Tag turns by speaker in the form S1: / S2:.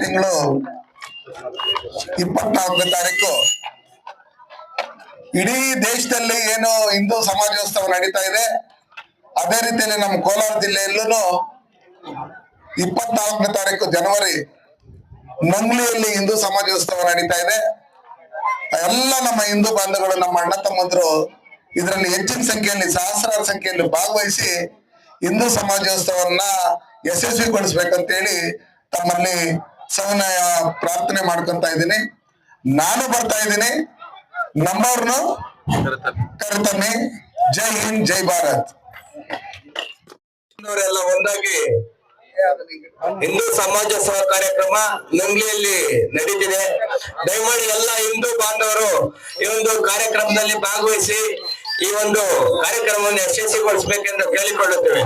S1: ತಿಂಗಳು 24ನೇ ತಾರೀಕು ಇಡೀ ದೇಶದಲ್ಲಿ ಏನು ಹಿಂದೂ ಸಮಾಜೋತ್ಸವ ನಡೀತಾ ಇದೆ, ಅದೇ ರೀತಿಯಲ್ಲಿ ನಮ್ಮ ಕೋಲಾರ ಜಿಲ್ಲೆಯಲ್ಲೂ 24ನೇ ತಾರೀಕು ಜನವರಿ ಮಂಗ್ಲಿಯಲ್ಲಿ ಹಿಂದೂ ಸಮಾಜೋತ್ಸವ ನಡೀತಾ ಇದೆ. ಎಲ್ಲ ನಮ್ಮ ಹಿಂದೂ ಬಾಂಧವರು, ನಮ್ಮ ಅಣ್ಣ ತಮ್ಮಂದ್ರು ಇದರಲ್ಲಿ ಹೆಚ್ಚಿನ ಸಂಖ್ಯೆಯಲ್ಲಿ, ಸಹಸ್ರಾರು ಸಂಖ್ಯೆಯಲ್ಲಿ ಭಾಗವಹಿಸಿ ಹಿಂದೂ ಸಮಾಜೋತ್ಸವವನ್ನ ಯಶಸ್ವಿಗೊಳಿಸ್ಬೇಕಂತೇಳಿ ತಮ್ಮಲ್ಲಿ ಸವಿನಯ ಪ್ರಾರ್ಥನೆ ಮಾಡ್ಕೊಂತ ಇದ್ದೀನಿ. ನಾನು ಬರ್ತಾ ಇದ್ದೀನಿ, ನಮ್ಮವ್ರನ್ನು ಕರೆತನ್ನಿ. ಜೈ ಹಿಂದ್, ಜೈ ಭಾರತ್.
S2: ಎಲ್ಲ ಒಂದಾಗಿ ಹಿಂದೂ ಸಮಾಜೋತ್ಸವ ಕಾರ್ಯಕ್ರಮ ನಂಗ್ಲಿಯಲ್ಲಿ ನಡೀತಿದೆ. ದಯಮಾಡಿ ಎಲ್ಲ ಹಿಂದೂ ಬಾಂಧವರು ಈ ಒಂದು ಕಾರ್ಯಕ್ರಮದಲ್ಲಿ ಭಾಗವಹಿಸಿ ಈ ಒಂದು ಕಾರ್ಯಕ್ರಮವನ್ನು ಯಶಸ್ವಿಗೊಳಿಸಬೇಕೆಂದು ಕೇಳಿಕೊಳ್ಳುತ್ತೇವೆ.